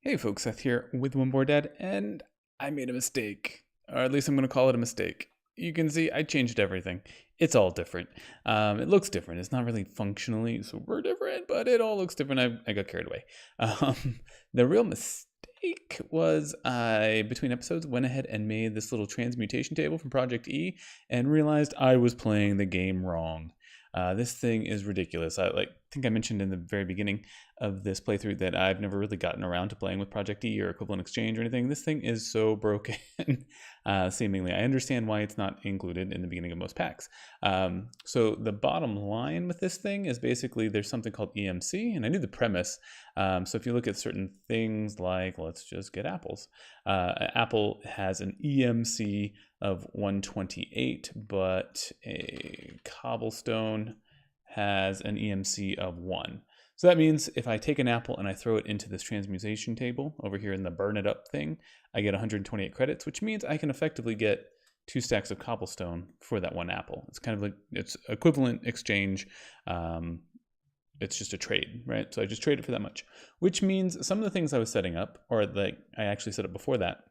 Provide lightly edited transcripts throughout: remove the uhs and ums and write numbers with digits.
Hey folks, Seth here with One More Dad, and I made a mistake. Or at least I'm going to call it a mistake. You can see I changed everything. It's all different. It looks different. It's not really functionally super different, but it all looks different. I got carried away. The real mistake was I, between episodes, went ahead and made this little transmutation table from Project E and realized I was playing the game wrong. This thing is ridiculous. I think I mentioned in the very beginning of this playthrough that I've never really gotten around to playing with Project E or Equivalent Exchange or anything. This thing is so broken, seemingly. I understand why it's not included in the beginning of most packs. So the bottom line with this thing is basically there's something called EMC, and I knew the premise. So if you look at certain things like, let's just get apples. Apple has an EMC of 128, but a cobblestone has an EMC of 1. So that means if I take an apple and I throw it into this transmutation table over here in the burn it up thing, I get 128 credits, which means I can effectively get 2 stacks of cobblestone for that 1 apple. It's kind of like, it's equivalent exchange. It's just a trade, right? So I just trade it for that much, which means some of the things I was setting up, or like I actually set up before that,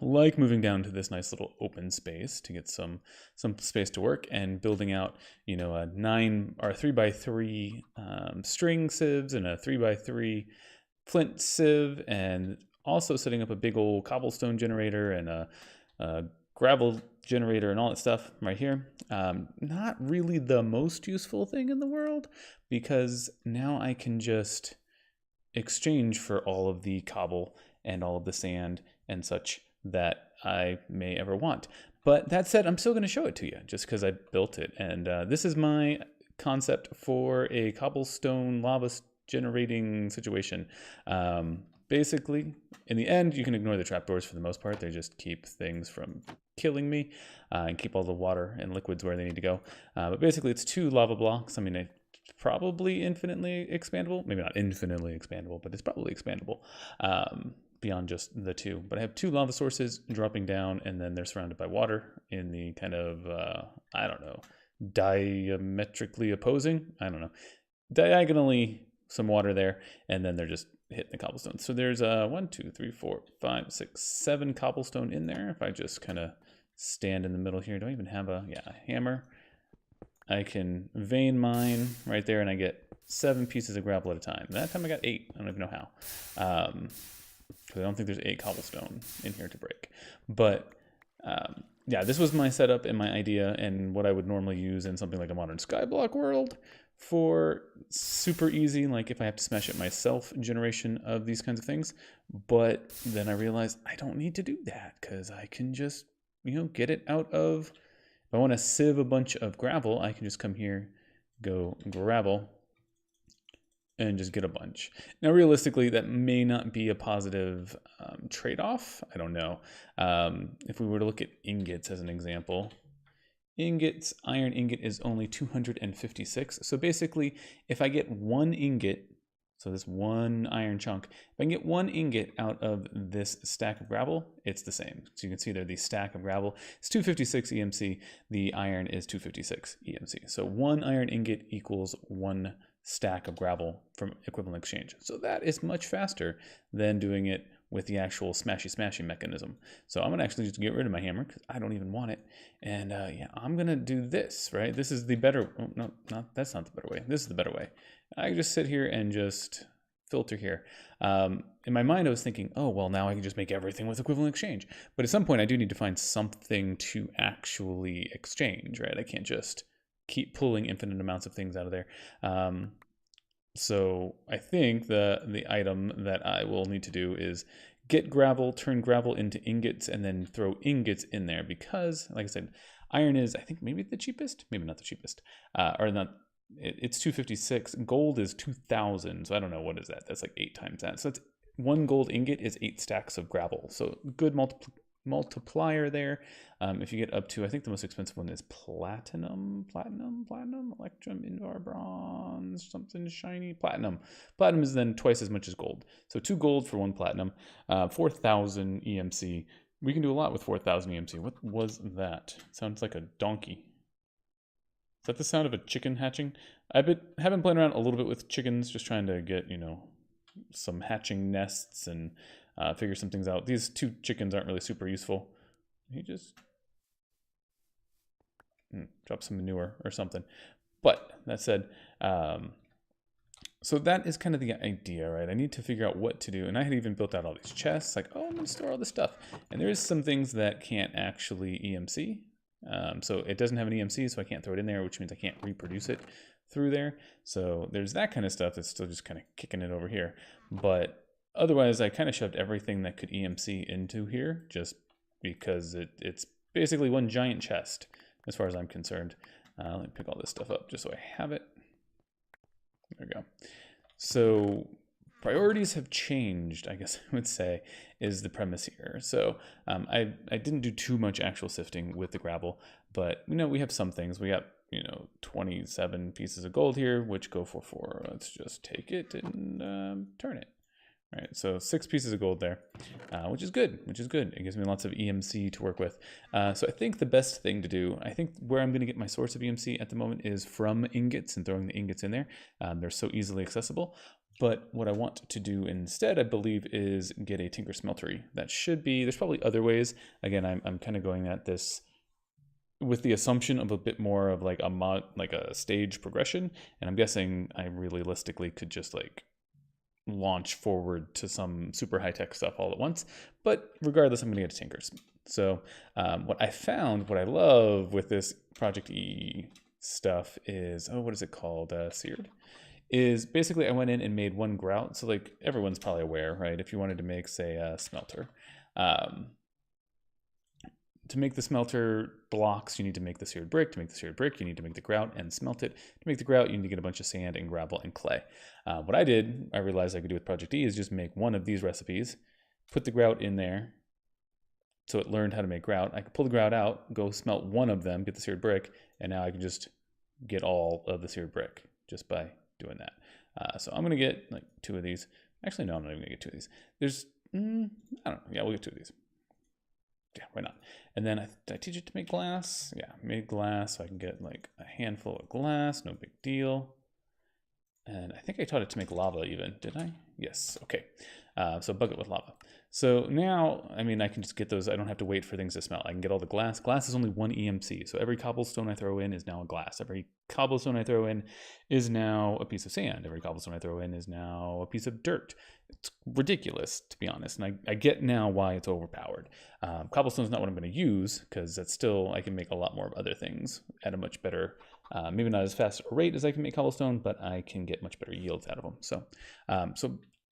like moving down to this nice little open space to get some space to work and building out, you know, a 3x3 string sieves and a 3x3 flint sieve, and also setting up a big old cobblestone generator and a gravel generator and all that stuff right here. Not really the most useful thing in the world, because now I can just exchange for all of the cobble and all of the sand and such that I may ever want. But that said, I'm still going to show it to you just because I built it. And this is my concept for a cobblestone lava generating situation. Basically, in the end, you can ignore the trapdoors for the most part. They just keep things from killing me and keep all the water and liquids where they need to go. But basically, it's 2 lava blocks. I mean, it's probably infinitely expandable. Maybe not infinitely expandable, but it's probably expandable. Beyond just the 2. But I have 2 lava sources dropping down, and then they're surrounded by water in the kind of, I don't know, diametrically opposing? I don't know. Diagonally, some water there, and then they're just hitting the cobblestone. So there's 1, 2, 3, 4, 5, 6, 7 cobblestone in there. If I just kind of stand in the middle here, do I even have a hammer? I can vein mine right there, and I get 7 pieces of gravel at a time. That time I got 8. I don't even know how. Because I don't think there's 8 cobblestone in here to break. But yeah, this was my setup and my idea and what I would normally use in something like a modern skyblock world for super easy, like if I have to smash it myself, generation of these kinds of things. But then I realized I don't need to do that because I can just, get it out of, if I want to sieve a bunch of gravel, I can just come here, go gravel, and just get a bunch. Now, realistically, that may not be a positive trade-off. I don't know. If we were to look at ingots as an example, iron ingot is only 256. So basically, if I get 1 ingot, so this 1 iron chunk, if I can get 1 ingot out of this stack of gravel, it's the same. So you can see there, the stack of gravel is 256 EMC. The iron is 256 EMC. So 1 iron ingot equals 1 stack of gravel from equivalent exchange. So that is much faster than doing it with the actual smashy mechanism. So I'm gonna actually just get rid of my hammer because I don't even want it. And yeah, I'm gonna do this, right? This is the better, oh, no, that's not the better way. This is the better way. I can just sit here and just filter here. In my mind, I was thinking, oh, well, now I can just make everything with equivalent exchange. But at some point I do need to find something to actually exchange, right? I can't just keep pulling infinite amounts of things out of there. So I think the item that I will need to do is get gravel, turn gravel into ingots, and then throw ingots in there because, like I said, iron is, I think, maybe the cheapest, maybe not the cheapest, or not. It's 256. Gold is 2,000. So I don't know, what is that? That's like 8 times that. So that's 1 gold ingot is 8 stacks of gravel. So good multiplier there. If you get up to, I think the most expensive one is platinum, electrum, invar, bronze, something shiny, platinum. Platinum is then twice as much as gold. So 2 gold for 1 platinum, 4,000 EMC. We can do a lot with 4,000 EMC. What was that? Sounds like a donkey. Is that the sound of a chicken hatching? Have been playing around a little bit with chickens, just trying to get, some hatching nests and figure some things out. These 2 chickens aren't really super useful. He just drop some manure or something. But that said, so that is kind of the idea, right? I need to figure out what to do. And I had even built out all these chests, like, oh, I'm gonna store all this stuff. And there is some things that can't actually EMC. So it doesn't have an EMC, so I can't throw it in there, which means I can't reproduce it through there. So there's that kind of stuff that's still just kind of kicking it over here. But otherwise, I kind of shoved everything that could EMC into here, just because it's basically one giant chest, as far as I'm concerned. Let me pick all this stuff up just so I have it. There we go. So priorities have changed, I guess I would say, is the premise here. So I didn't do too much actual sifting with the gravel, but we have some things. We got 27 pieces of gold here, which go for 4. Let's just take it and turn it. All right, so 6 pieces of gold there, which is good, It gives me lots of EMC to work with. So I think the best thing to do, I think where I'm going to get my source of EMC at the moment is from ingots and throwing the ingots in there. They're so easily accessible. But what I want to do instead, I believe, is get a tinker smeltery. That should be, there's probably other ways. Again, I'm kind of going at this with the assumption of a bit more of like a stage progression. And I'm guessing I realistically could just like launch forward to some super high-tech stuff all at once. But regardless, I'm going to get a tinkers. So what I found, what I love with this Project E stuff is, what is it called? Seared. Is basically I went in and made 1 grout. So like everyone's probably aware, right? If you wanted to make, say, a smelter, to make the smelter blocks, you need to make the seared brick. To make the seared brick, you need to make the grout and smelt it. To make the grout, you need to get a bunch of sand and gravel and clay. What I did, I realized I could do with Project E, is just make 1 of these recipes, put the grout in there, so it learned how to make grout. I could pull the grout out, go smelt 1 of them, get the seared brick, and now I can just get all of the seared brick just by doing that. So I'm going to get like 2 of these. Actually, no, I'm not even going to get 2 of these. There's, I don't know. Yeah, we'll get 2 of these. Yeah, why not? And then did I teach it to make glass? Yeah, made glass, so I can get like a handful of glass, no big deal. And I think I taught it to make lava even, did I? Yes, okay. So bucket with lava. So now, I mean, I can just get those. I don't have to wait for things to smelt. I can get all the glass. Glass is only 1 EMC. So every cobblestone I throw in is now a glass. Every cobblestone I throw in is now a piece of sand. Every cobblestone I throw in is now a piece of dirt. It's ridiculous, to be honest. And I get now why it's overpowered. Cobblestone is not what I'm going to use, because that's still, I can make a lot more of other things at a much better, maybe not as fast a rate as I can make cobblestone, but I can get much better yields out of them. So,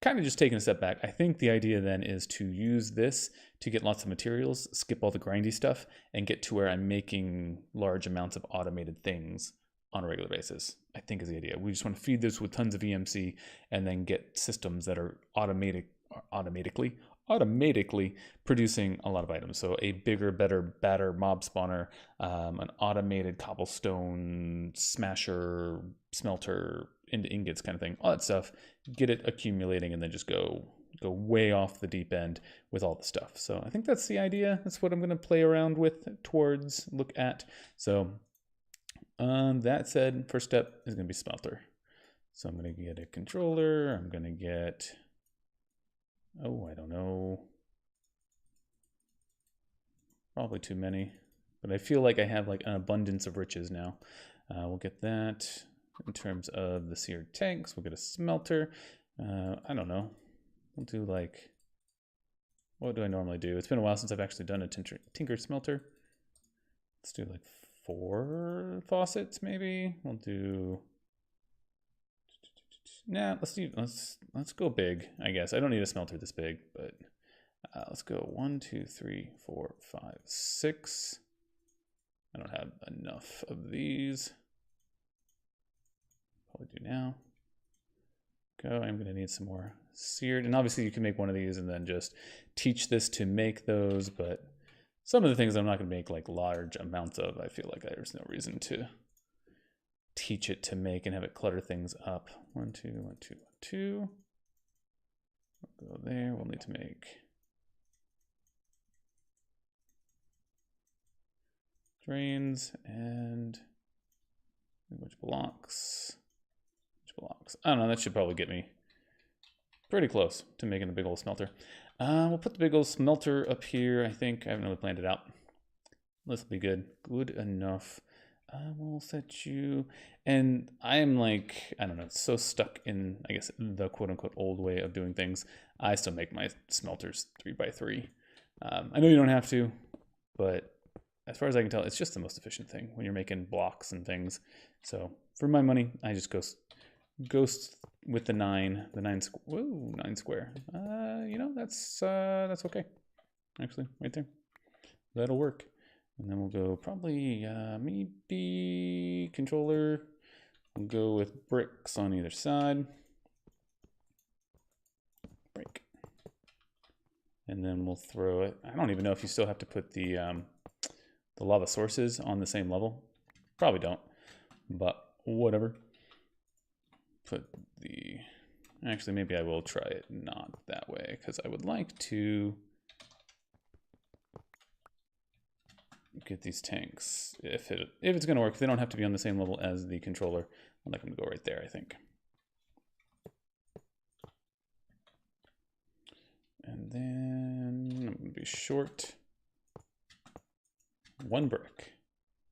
kind of just taking a step back, I think the idea then is to use this to get lots of materials, skip all the grindy stuff, and get to where I'm making large amounts of automated things on a regular basis, I think is the idea. We just want to feed this with tons of EMC and then get systems that are automatically producing a lot of items. So a bigger, better, badder mob spawner, an automated cobblestone smasher, smelter, into ingots kind of thing, all that stuff, get it accumulating and then just go way off the deep end with all the stuff. So I think that's the idea. That's what I'm going to play around with look at. So that said, first step is going to be smelter. So I'm going to get a controller. I'm going to get, I don't know, probably too many, but I feel like I have like an abundance of riches now. We'll get that. In terms of the seared tanks, we'll get a smelter. I don't know. We'll do like, what do I normally do? It's been a while since I've actually done a tinker smelter. Let's do like 4 faucets maybe. We'll do, let's go big, I guess. I don't need a smelter this big, but let's go 1, 2, 3, 4, 5, 6. I don't have enough of these. Probably do now. Go. I'm going to need some more seared. And obviously you can make one of these and then just teach this to make those. But some of the things I'm not going to make like large amounts of, I feel like there's no reason to teach it to make and have it clutter things up. 1, 2, 1, 2, 1, 2. We'll go there. We'll need to make drains and which blocks. I don't know, that should probably get me pretty close to making the big old smelter. We'll put the big old smelter up here, I think. I haven't really planned it out. This will be good. Good enough. We'll set you, and I am like, I don't know, so stuck in, I guess, the quote-unquote old way of doing things. I still make my smelters 3x3. I know you don't have to, but as far as I can tell, it's just the most efficient thing when you're making blocks and things. So for my money, I just go with the 9 square. You know, that's okay. Actually, right there, that'll work. And then we'll go probably maybe controller. We'll go with bricks on either side. Break. And then we'll throw it. I don't even know if you still have to put the lava sources on the same level. Probably don't, but whatever. Put the, actually maybe I will try it not that way, because I would like to get these tanks, if it's going to work. They don't have to be on the same level as the controller. I'd like them to go right there, I think. And then I'm going to be short 1 brick.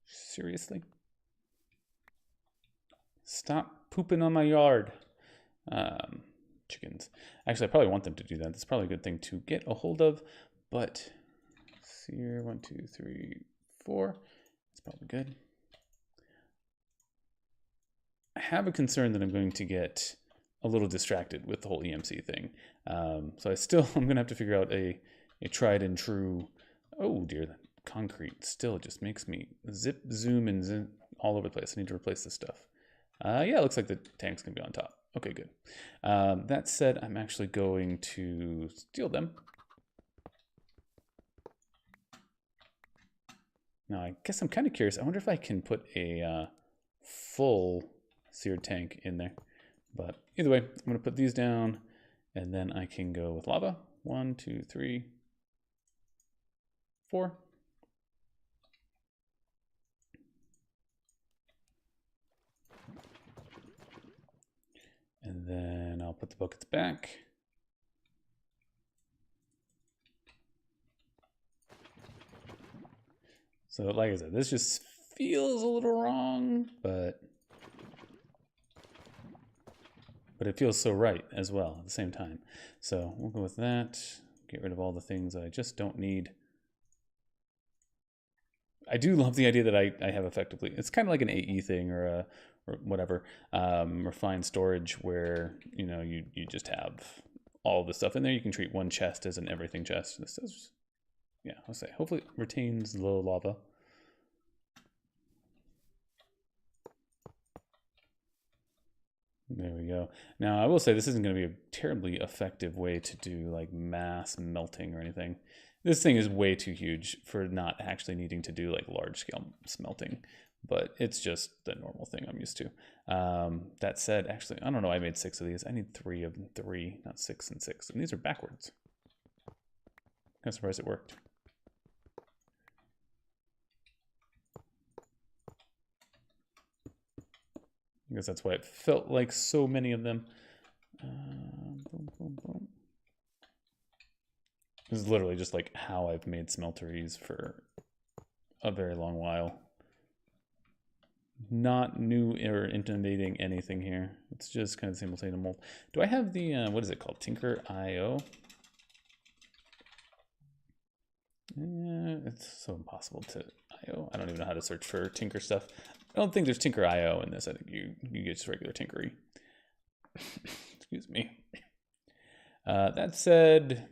Seriously? Stop pooping on my yard. Chickens. Actually, I probably want them to do that. That's probably a good thing to get a hold of, but see here, 1, 2, 3, 4. That's probably good. I have a concern that I'm going to get a little distracted with the whole EMC thing. So I'm going to have to figure out a tried and true, oh dear, the concrete still just makes me zip, zoom, and zip all over the place. I need to replace this stuff. Yeah, it looks like the tank's going to be on top. Okay, good. That said, I'm actually going to steal them. Now, I guess I'm kind of curious. I wonder if I can put a full seared tank in there. But either way, I'm going to put these down, and then I can go with lava. 1, 2, 3, 4. And then I'll put the buckets back. So like I said, this just feels a little wrong, but it feels so right as well at the same time. So we'll go with that. Get rid of all the things I just don't need. I do love the idea that I have effectively, it's kind of like an AE thing or whatever, refined storage where, you know, you just have all the stuff in there. You can treat one chest as an everything chest. This is, yeah, I'll say, hopefully it retains low lava. There we go. Now I will say this isn't going to be a terribly effective way to do like mass melting or anything. This thing is way too huge for not actually needing to do like large scale smelting, but it's just the normal thing I'm used to. That said, actually, I don't know, I made 6 of these. I need 3 of them, 3, not 6 and 6. And these are backwards. I'm surprised it worked. I guess that's why it felt like so many of them. Boom, boom, boom. This is literally just like how I've made smelteries for a very long while. Not new or innovating anything here. It's just kind of the same thing to mold. Do I have the, what is it called? Tinker.io? Yeah, it's so impossible to IO. I don't even know how to search for Tinker stuff. I don't think there's Tinker.io in this. I think you get just regular Tinkery. Excuse me. That said,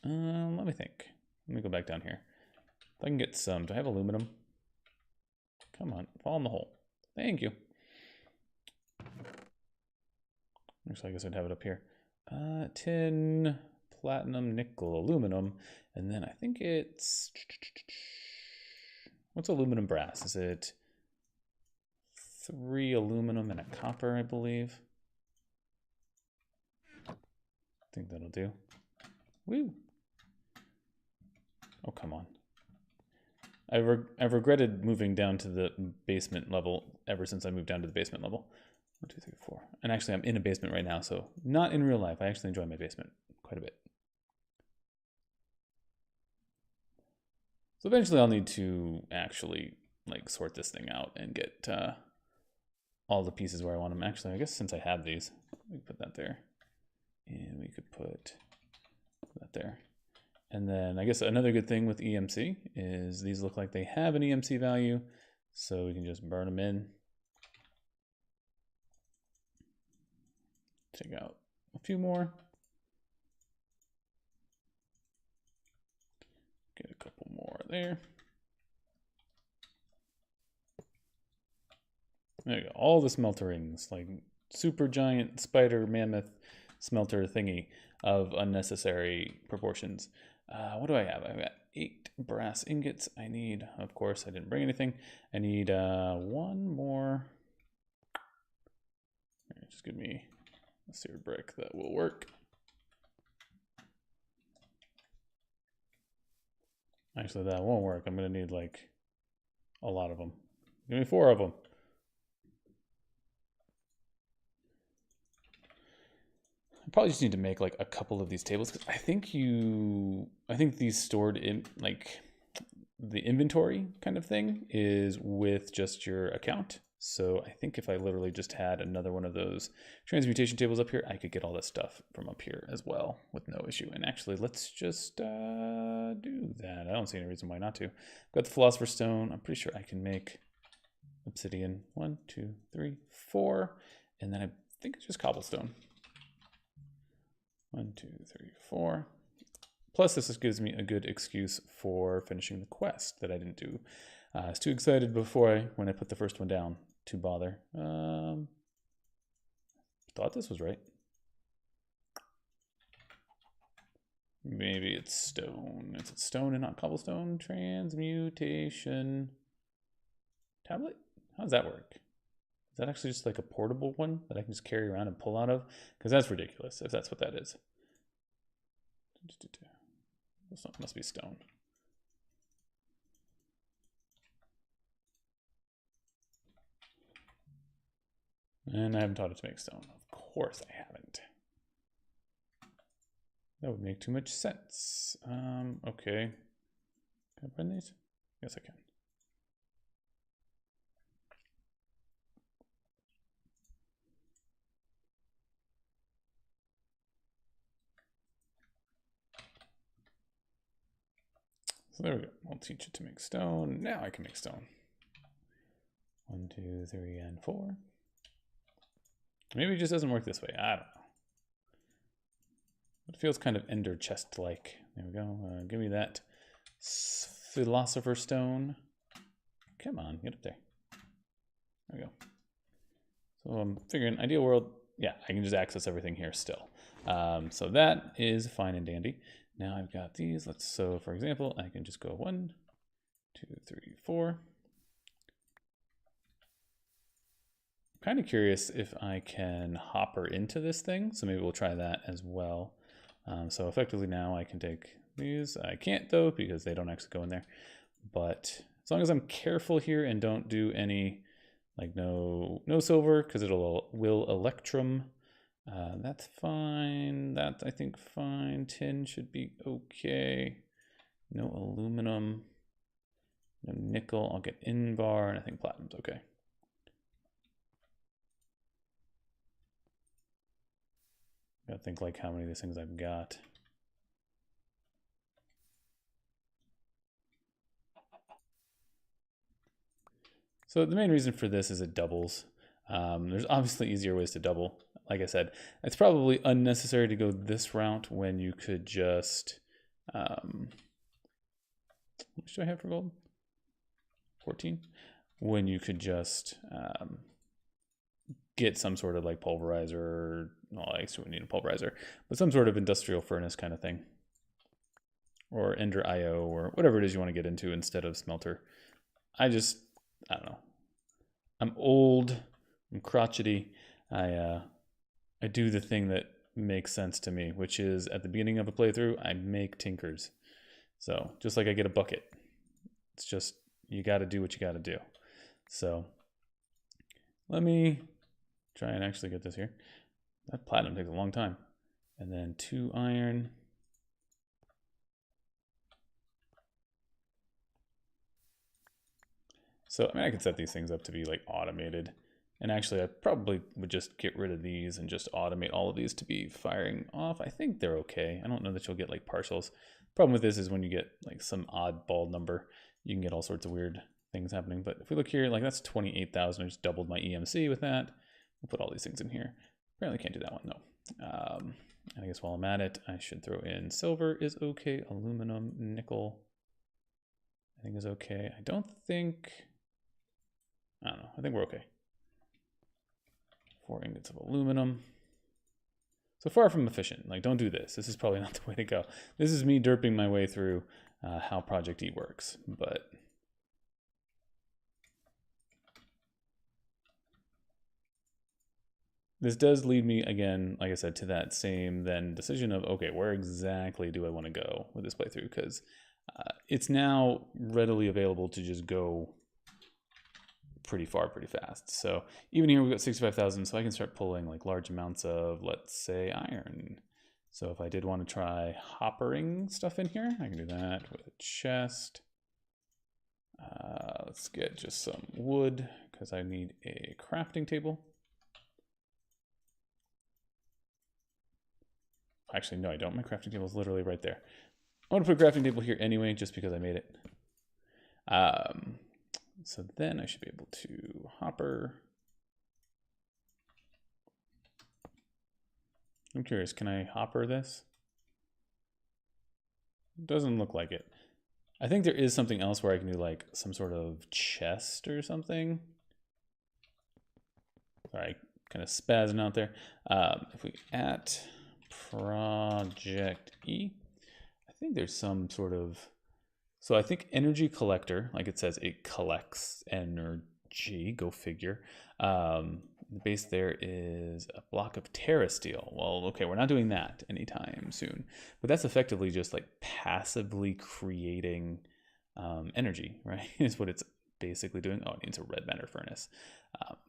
let me think. Let me go back down here. If I can get some, do I have aluminum? Come on, fall in the hole. Thank you. Actually, I guess I'd have it up here. Tin, platinum, nickel, aluminum, and then I think it's, what's aluminum brass? Is it 3 aluminum and a copper, I believe? I think that'll do. Woo! Oh, come on. I've regretted moving down to the basement level ever since I moved down to the basement level. 1, 2, 3, 4. And actually, I'm in a basement right now, so not in real life. I actually enjoy my basement quite a bit. So eventually, I'll need to actually like sort this thing out and get all the pieces where I want them. Actually, I guess since I have these, we can put that there, and we could put that there. And then I guess another good thing with EMC is these look like they have an EMC value, so we can just burn them in. Take out a few more. Get a couple more there. There you go. All the smelter rings, like super giant spider mammoth smelter thingy of unnecessary proportions. What do I have? I've got 8 brass ingots. I need, of course, I didn't bring anything. I need 1 more. Just give me a seared brick that will work. Actually, that won't work. I'm going to need like a lot of them. Give me 4 of them. I probably just need to make like a couple of these tables because I think these stored in like the inventory kind of thing is with just your account. So I think if I literally just had another one of those transmutation tables up here, I could get all this stuff from up here as well with no issue. And actually, let's just do that. I don't see any reason why not to. Got the Philosopher's Stone. I'm pretty sure I can make obsidian 1, 2, 3, 4. And then I think it's just cobblestone. 1, 2, 3, 4. Plus, this just gives me a good excuse for finishing the quest that I didn't do. I was too excited before when I put the first one down to bother. Thought this was right. Maybe it's stone. Is it stone and not cobblestone? Transmutation tablet? How does that work? Is that actually just like a portable one that I can just carry around and pull out of? Because that's ridiculous if that's what that is. This must be stone. And I haven't taught it to make stone. Of course I haven't. That would make too much sense. Okay. Can I burn these? Yes, I can. So there we go. I'll teach it to make stone. Now I can make stone. 1, 2, 3, and 4. Maybe it just doesn't work this way. I don't know. It feels kind of Ender chest-like. There we go. Give me that Philosopher's Stone. Come on, get up there. There we go. So I'm figuring ideal world, yeah, I can just access everything here still. So that is fine and dandy. Now I've got these. So for example, I can just go 1, 2, 3, 4. Kind of curious if I can hopper into this thing, so maybe we'll try that as well. So effectively now I can take these. I can't though because they don't actually go in there. But as long as I'm careful here and don't do any, like no silver because will electrum. That's fine. That's I think fine. Tin should be okay. No aluminum. No nickel. I'll get Invar, and I think platinum's okay. Gotta think like how many of these things I've got. So the main reason for this is it doubles. There's obviously easier ways to double. Like I said, it's probably unnecessary to go this route when you could just, how much do I have for gold? 14? When you could just get some sort of like pulverizer, well, I guess you wouldn't need a pulverizer, but some sort of industrial furnace kind of thing. Or Ender IO or whatever it is you want to get into instead of smelter. I don't know. I'm old, I'm crotchety. I do the thing that makes sense to me, which is at the beginning of a playthrough, I make tinkers. So just like I get a bucket, it's just, you got to do what you got to do. So let me try and actually get this here. That platinum takes a long time. And then 2 iron. So, I mean, I could set these things up to be like automated. And actually, I probably would just get rid of these and just automate all of these to be firing off. I think they're okay. I don't know that you'll get like partials. Problem with this is when you get like some oddball number, you can get all sorts of weird things happening. But if we look here, like that's 28,000. I just doubled my EMC with that. We'll put all these things in here. Apparently can't do that one, no. I guess while I'm at it, I should throw in silver is okay. Aluminum, nickel, I think is okay. I don't know. I think we're okay. 4 ingots of aluminum. So far from efficient. Like, don't do this. This is probably not the way to go. This is me derping my way through how Project E works. But this does lead me, again, like I said, to that same then decision of, okay, where exactly do I want to go with this playthrough? Because it's now readily available to just go pretty far, pretty fast. So even here we've got 65,000, so I can start pulling like large amounts of, let's say, iron. So if I did want to try hoppering stuff in here, I can do that with a chest. Let's get just some wood because I need a crafting table. Actually, no, I don't. My crafting table is literally right there. I want to put a crafting table here anyway, just because I made it. So then I should be able to hopper. I'm curious, can I hopper this? It doesn't look like it. I think there is something else where I can do like some sort of chest or something. Sorry, kind of spazzing out there. If we at Project E, I think there's some sort of, so I think energy collector, like it says, it collects energy, go figure. The base there is a block of Terra steel. Well, okay, we're not doing that anytime soon, but that's effectively just like passively creating energy, right? Is what it's basically doing. Oh, it needs a red matter furnace.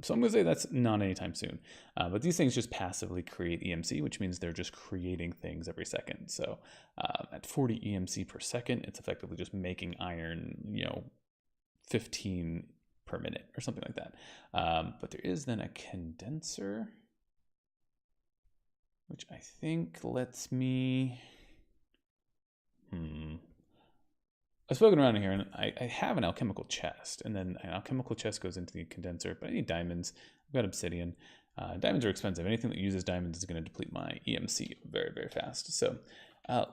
So I'm gonna say that's not anytime soon. But these things just passively create EMC, which means they're just creating things every second. So at 40 EMC per second, it's effectively just making iron, 15 per minute or something like that. But there is then a condenser, which I think lets me, I've spoken around here, and I have an alchemical chest, and then an alchemical chest goes into the condenser, but I need diamonds. I've got obsidian. Diamonds are expensive. Anything that uses diamonds is going to deplete my EMC very, very fast. So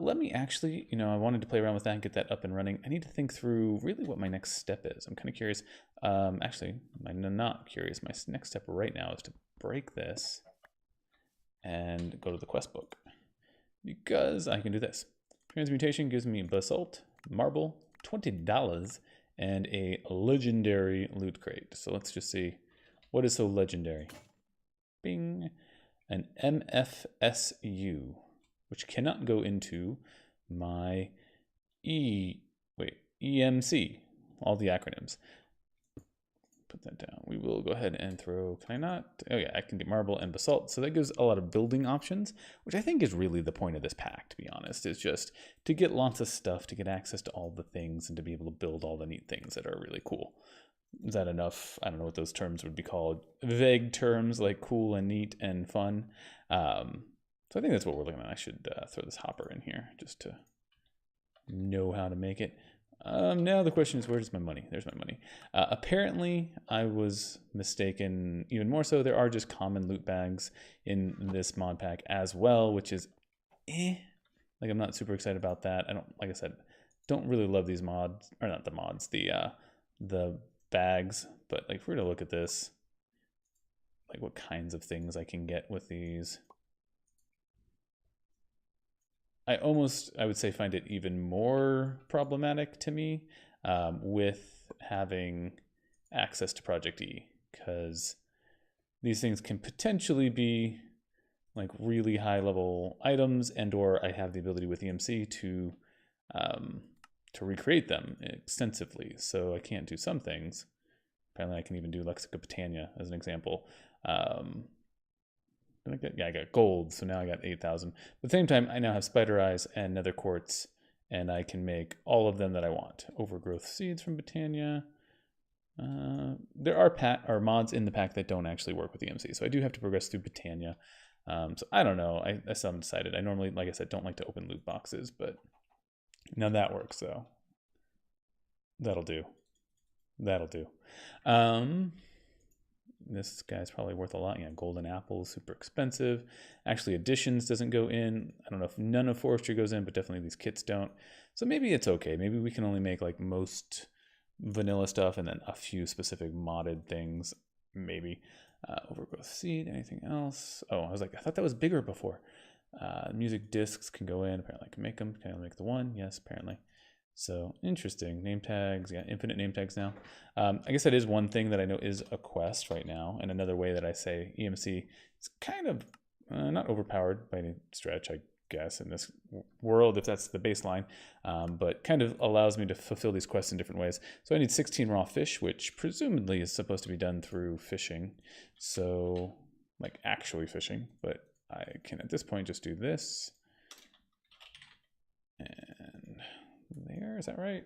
let me actually, I wanted to play around with that and get that up and running. I need to think through really what my next step is. I'm kind of curious. Actually, I'm not curious. My next step right now is to break this and go to the quest book, because I can do this. Transmutation gives me basalt, marble, $20, and a legendary loot crate. So let's just see, what is so legendary? Bing, an MFSU, which cannot go into my EMC, all the acronyms. Put that down. We will go ahead and throw, can I not? Oh yeah, I can do marble and basalt. So that gives a lot of building options, which I think is really the point of this pack, to be honest, is just to get lots of stuff, to get access to all the things, and to be able to build all the neat things that are really cool. Is that enough? I don't know what those terms would be called. Vague terms like cool and neat and fun. So I think that's what we're looking at. I should throw this hopper in here just to know how to make it. Now the question is, where's my money? There's my money. Apparently, I was mistaken. Even more so, there are just common loot bags in this mod pack as well, which is like, I'm not super excited about that. I don't, like I said, don't really love these mods, or not the mods, the bags. But like, if we were to look at this, like what kinds of things I can get with these, I would say, find it even more problematic to me with having access to Project E, because these things can potentially be like really high level items, and or I have the ability with EMC to recreate them extensively. So I can't do some things. Apparently I can even do Lexica Britannia as an example. did I get? Yeah, I got gold, so now I got 8,000. But at the same time, I now have spider eyes and nether quartz, and I can make all of them that I want. Overgrowth seeds from Botania. There are mods in the pack that don't actually work with EMC, so I do have to progress through Botania. So I don't know. I still haven't decided. I normally, like I said, don't like to open loot boxes, but now that works, though. That'll do. That'll do. This guy's probably worth a lot. Yeah, golden apples, super expensive. Actually, additions doesn't go in. I don't know if none of forestry goes in, but definitely these kits don't. So maybe it's okay. Maybe we can only make like most vanilla stuff and then a few specific modded things. Maybe. Overgrowth seed, anything else? Oh, I thought that was bigger before. Music discs can go in. Apparently I can make them. Can I make the one? Yes, apparently. So interesting. Name tags, yeah, infinite name tags now. I guess that is one thing that I know is a quest right now, and another way that I say EMC is kind of not overpowered by any stretch, I guess, in this world, if that's the baseline, but kind of allows me to fulfill these quests in different ways. So I need 16 raw fish, which presumably is supposed to be done through fishing, so like actually fishing, but I can at this point just do this. And there, is that right?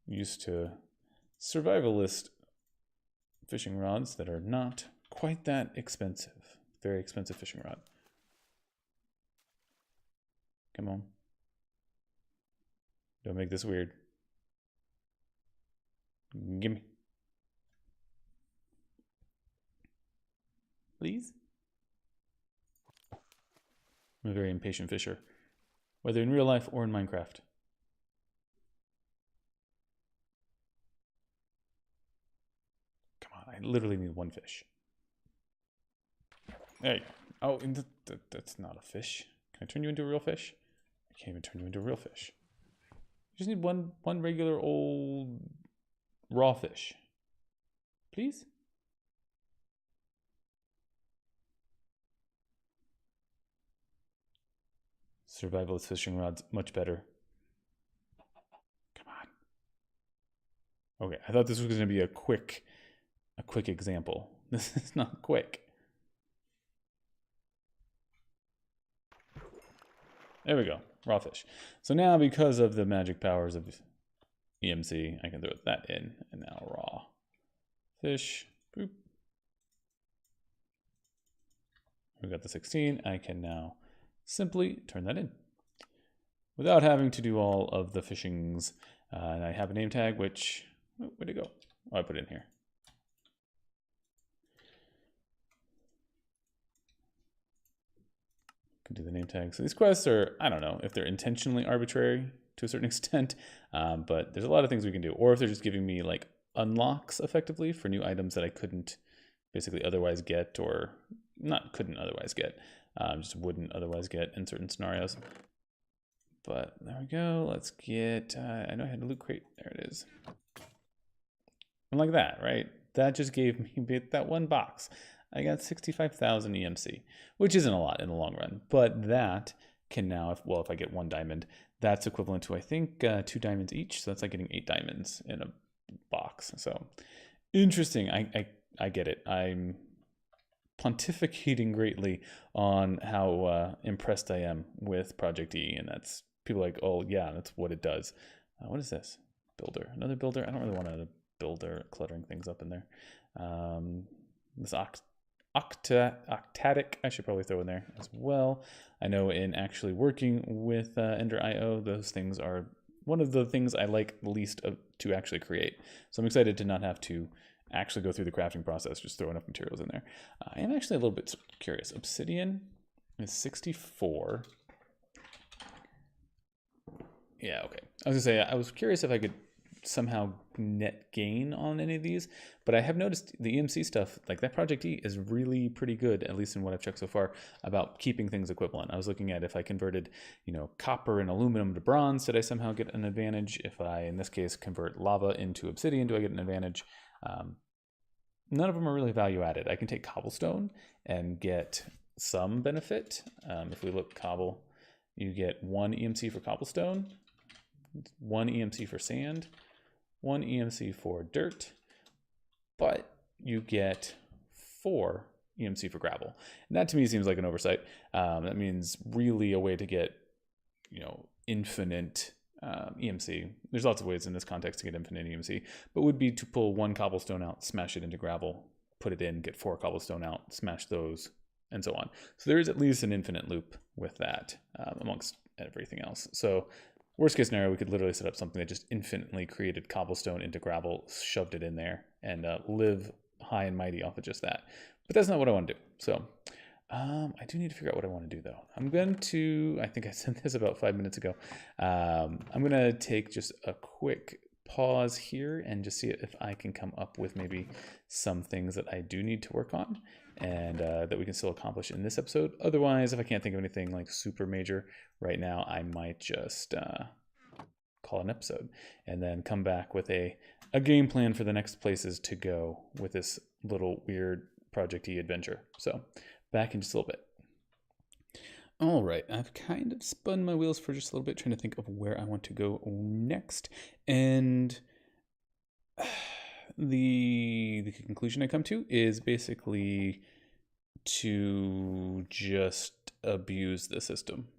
Used to survivalist fishing rods that are not quite that expensive. Very expensive fishing rod. Come on. Don't make this weird. Gimme. Please? I'm a very impatient fisher, whether in real life or in Minecraft. Come on, I literally need one fish. There you go. Oh, and that's not a fish. Can I turn you into a real fish? I can't even turn you into a real fish. You just need one regular old raw fish. Please? Survivalist fishing rods, much better. Come on. Okay, I thought this was going to be a quick example. This is not quick. There we go, raw fish. So now, because of the magic powers of EMC, I can throw that in, and now raw fish. Boop. We got the 16. I can now simply turn that in without having to do all of the fishings. And I have a name tag, which, where'd it go? Oh, I put it in here. Can do the name tag. So these quests are, I don't know if they're intentionally arbitrary to a certain extent, but there's a lot of things we can do. Or if they're just giving me like unlocks effectively for new items that I couldn't basically otherwise get, or not couldn't otherwise get, just wouldn't otherwise get in certain scenarios. But there we go. Let's get, I know I had a loot crate. There it is. And like that, right? That just gave me that one box. I got 65,000 EMC, which isn't a lot in the long run, but that can now, if I get 1 diamond, that's equivalent to, I think, 2 diamonds each. So that's like getting 8 diamonds in a box. So interesting. I get it. I'm pontificating greatly on how impressed I am with Project E, and that's people are like, oh yeah, that's what it does. What is this? Builder, another builder. I don't really want another builder cluttering things up in there. This octatic, I should probably throw in there as well. I know in actually working with Ender.io, those things are one of the things I like least to actually create. So I'm excited to not have to actually go through the crafting process, just throw enough materials in there. I am actually a little bit curious. Obsidian is 64. Yeah, okay. I was gonna say, I was curious if I could somehow net gain on any of these, but I have noticed the EMC stuff, like that Project E is really pretty good, at least in what I've checked so far, about keeping things equivalent. I was looking at if I converted, copper and aluminum to bronze, did I somehow get an advantage? If I, in this case, convert lava into obsidian, do I get an advantage? None of them are really value added. I can take cobblestone and get some benefit. If we look cobble, you get 1 EMC for cobblestone, 1 EMC for sand, 1 EMC for dirt, but you get 4 EMC for gravel. And that to me seems like an oversight. That means really a way to get, infinite EMC. There's lots of ways in this context to get infinite EMC, but would be to pull 1 cobblestone out, smash it into gravel, put it in, get 4 cobblestone out, smash those, and so on. So there is at least an infinite loop with that amongst everything else. So worst case scenario, we could literally set up something that just infinitely created cobblestone into gravel, shoved it in there, and live high and mighty off of just that. But that's not what I want to do. So I do need to figure out what I want to do, though. I'm going to, I think I said this about 5 minutes ago. I'm going to take just a quick pause here and just see if I can come up with maybe some things that I do need to work on and that we can still accomplish in this episode. Otherwise, if I can't think of anything like super major right now, I might just call an episode and then come back with a game plan for the next places to go with this little weird project-y adventure. So back in just a little bit. All right, I've kind of spun my wheels for just a little bit, trying to think of where I want to go next. And the conclusion I come to is basically to just abuse the system.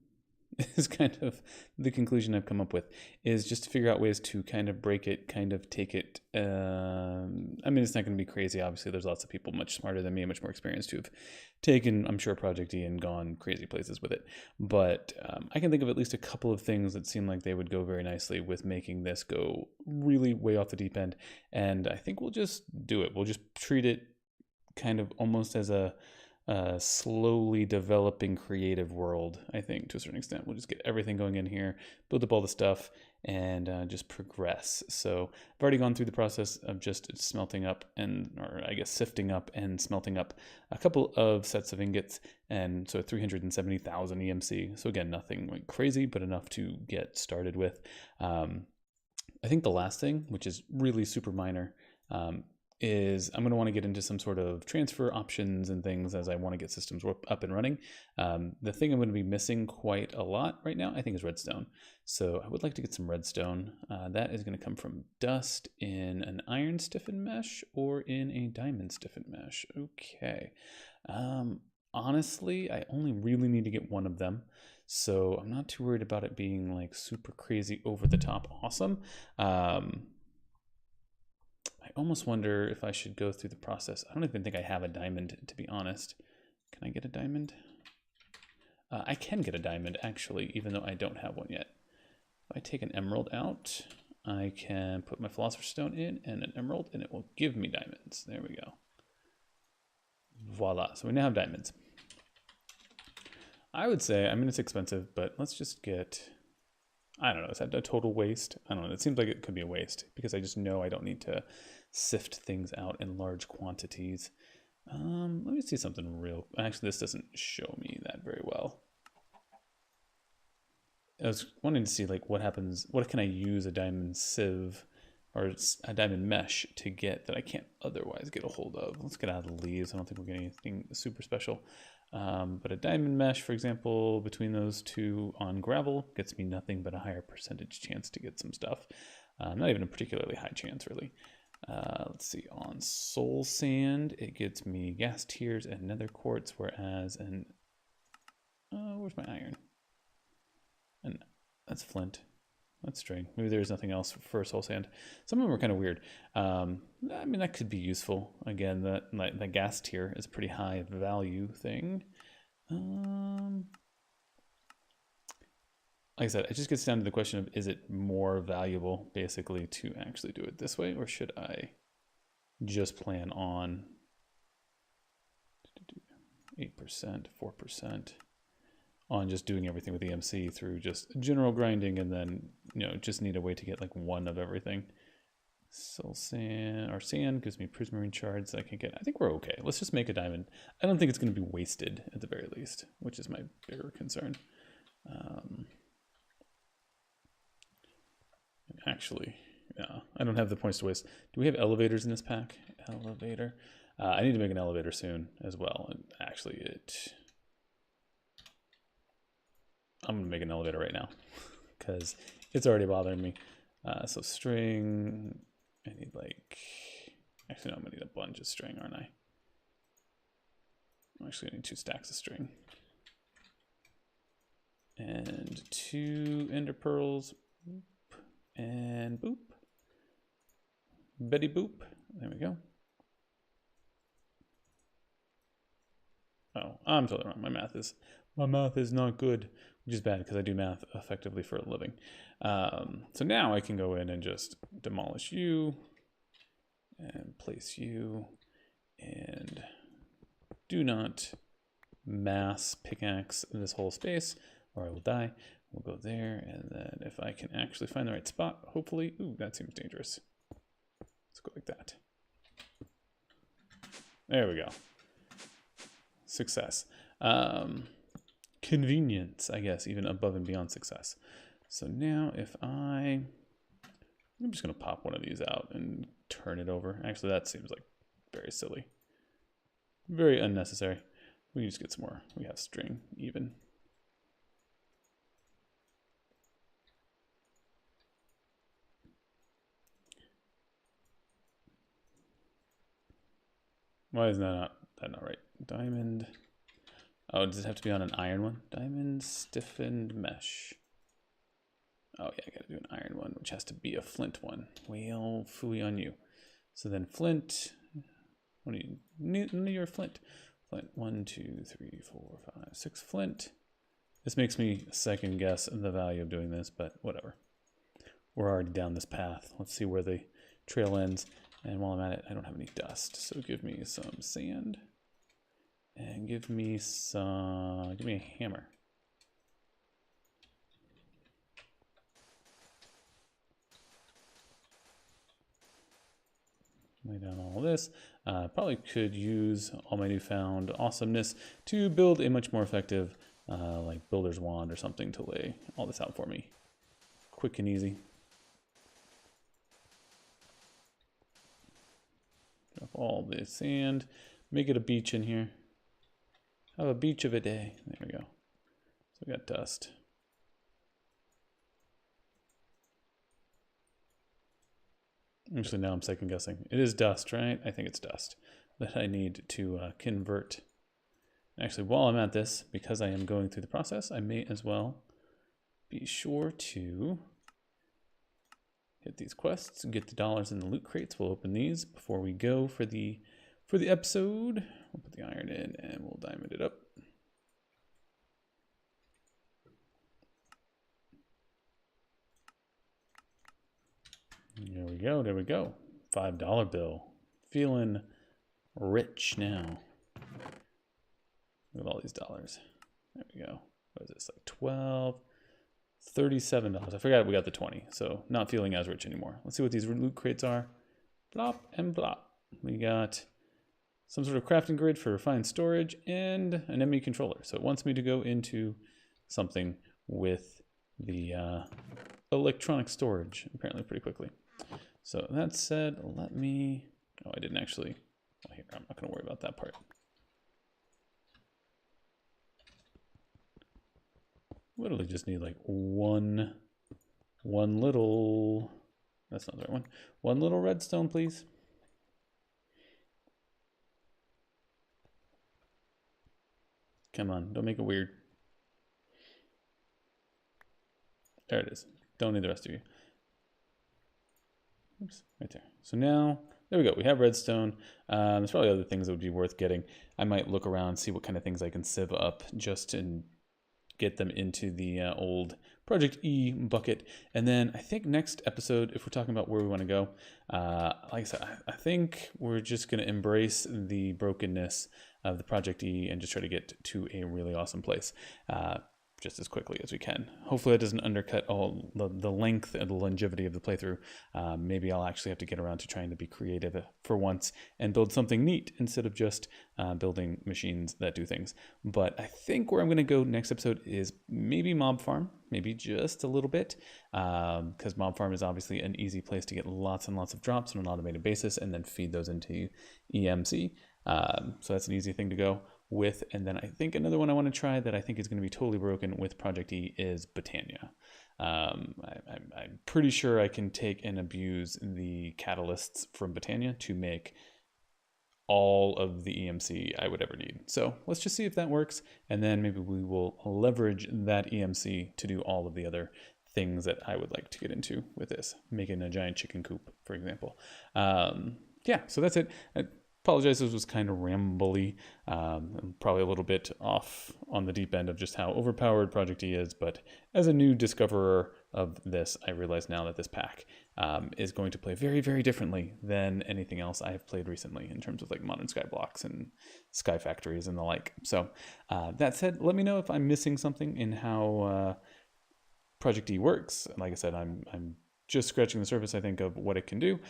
Is kind of the conclusion I've come up with, is just to figure out ways to kind of break it, kind of take it. I mean, it's not going to be crazy. Obviously, there's lots of people much smarter than me, much more experienced, who have taken, I'm sure, Project E and gone crazy places with it. But I can think of at least a couple of things that seem like they would go very nicely with making this go really way off the deep end. And I think we'll just do it. We'll just treat it kind of almost as a slowly developing creative world, I think, to a certain extent. We'll just get everything going in here, build up all the stuff, and just progress. So I've already gone through the process of just smelting up or I guess sifting up and smelting up a couple of sets of ingots, and so 370,000 EMC. So again, nothing like crazy, but enough to get started with. I think the last thing, which is really super minor, is I'm going to want to get into some sort of transfer options and things as I want to get systems up and running. The thing I'm going to be missing quite a lot right now, I think, is redstone. So I would like to get some redstone. That is going to come from dust in an iron stiffened mesh or in a diamond stiffened mesh. Okay. Honestly, I only really need to get one of them. So I'm not too worried about it being like super crazy over the top awesome. I almost wonder if I should go through the process. I don't even think I have a diamond, to be honest. Can I get a diamond? I can get a diamond, actually, even though I don't have one yet. If I take an emerald out, I can put my philosopher's stone in and an emerald, and it will give me diamonds. There we go. Voila. So we now have diamonds. I would say, I mean, it's expensive, but let's just get... I don't know, is that a total waste? I don't know, it seems like it could be a waste because I just know I don't need to sift things out in large quantities. Let me see something real. Actually, this doesn't show me that very well. I was wanting to see like what happens, what can I use a diamond sieve or a diamond mesh to get that I can't otherwise get a hold of. Let's get out of the leaves. I don't think we'll get anything super special. But a diamond mesh, for example, between those two on gravel gets me nothing but a higher percentage chance to get some stuff. Not even a particularly high chance, really. Let's see, on soul sand, it gets me gas tiers and nether quartz, whereas where's my iron? And that's flint. That's strange. Maybe there's nothing else for soul sand. Some of them are kind of weird. I mean, that could be useful. Again, the gas tier is a pretty high value thing. Like I said, it just gets down to the question of, is it more valuable, basically, to actually do it this way, or should I just plan on 8%, 4%? On just doing everything with EMC through just general grinding, and then, just need a way to get like one of everything. Soul sand, or sand gives me prismarine shards that I can get. I think we're okay. Let's just make a diamond. I don't think it's going to be wasted at the very least, which is my bigger concern. Actually, yeah, I don't have the points to waste. Do we have elevators in this pack? Elevator. I need to make an elevator soon as well. And actually, I'm going to make an elevator right now because it's already bothering me. So string, I need actually no, I'm going to need a bunch of string, aren't I? Actually, I need 2 stacks of string. And 2 ender pearls. Boop. And boop. Betty boop. There we go. Oh, I'm totally wrong. My math is not good, which is bad because I do math effectively for a living. So now I can go in and just demolish you and place you, and do not mass pickaxe this whole space or I will die. We'll go there, and then if I can actually find the right spot, hopefully, ooh, that seems dangerous. Let's go like that. There we go. Success. Convenience, I guess, even above and beyond success. So now if I'm just going to pop one of these out and turn it over. Actually, that seems like very silly. Very unnecessary. We can just get some more. We have string even. Why is that not right? Diamond. Oh, does it have to be on an iron one? Diamond stiffened mesh. Oh yeah, I gotta do an iron one, which has to be a flint one. Well, phooey on you. So then flint. What do you need? Your flint. Flint. 1, 2, 3, 4, 5, 6 flint. This makes me second guess the value of doing this, but whatever. We're already down this path. Let's see where the trail ends. And while I'm at it, I don't have any dust. So give me some sand. And give me a hammer. Lay down all this. Probably could use all my newfound awesomeness to build a much more effective like builder's wand or something to lay all this out for me. Quick and easy. Drop all the sand. Make it a beach in here. Have a beach of a day. There we go. So we got dust. Actually, now I'm second guessing. It is dust, right? I think it's dust that I need to convert. Actually, while I'm at this, because I am going through the process, I may as well be sure to hit these quests, get the dollars in the loot crates. We'll open these before we go for the episode. We'll put the iron in and we'll diamond it up. There we go, there we go. $5 bill. Feeling rich now. Look at all these dollars. There we go. What is this, like 12? $37. I forgot we got the 20, so not feeling as rich anymore. Let's see what these loot crates are. Plop and plop. We got some sort of crafting grid for refined storage and an enemy controller. So it wants me to go into something with the electronic storage, apparently pretty quickly. So that said, let me, oh, I didn't actually, well, here, I'm not gonna worry about that part. Literally just need like one little, that's not the right one. One little redstone, please. Come on, don't make it weird. There it is. Don't need the rest of you. Oops, right there. So now, there we go. We have redstone. There's probably other things that would be worth getting. I might look around, see what kind of things I can sieve up just to get them into the old Project E bucket. And then I think next episode, if we're talking about where we want to go, like I said, I think we're just going to embrace the brokenness of the Project E and just try to get to a really awesome place. Just as quickly as we can. Hopefully it doesn't undercut all the length and the longevity of the playthrough. Maybe I'll actually have to get around to trying to be creative for once and build something neat instead of just building machines that do things. But I think where I'm going to go next episode is maybe Mob Farm, maybe just a little bit, because Mob Farm is obviously an easy place to get lots and lots of drops on an automated basis and then feed those into EMC. So that's an easy thing to go with. And then I think another one I want to try that I think is going to be totally broken with Project E is Botania. I'm pretty sure I can take and abuse the catalysts from Botania to make all of the EMC I would ever need. So let's just see if that works, and then maybe we will leverage that EMC to do all of the other things that I would like to get into with this, making a giant chicken coop, for example. Yeah, so that's it. I apologize, this was kind of rambly, probably a little bit off on the deep end of just how overpowered Project E is, but as a new discoverer of this, I realize now that this pack is going to play very, very differently than anything else I have played recently in terms of like modern sky blocks and sky factories and the like. So that said, let me know if I'm missing something in how Project E works. Like I said, I'm just scratching the surface, I think, of what it can do.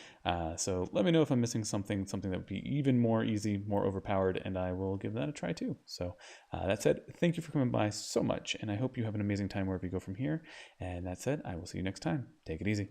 So let me know if I'm missing something that would be even more easy, more overpowered, and I will give that a try too. So that said, thank you for coming by so much, and I hope you have an amazing time wherever you go from here. And that said, I will see you next time. Take it easy.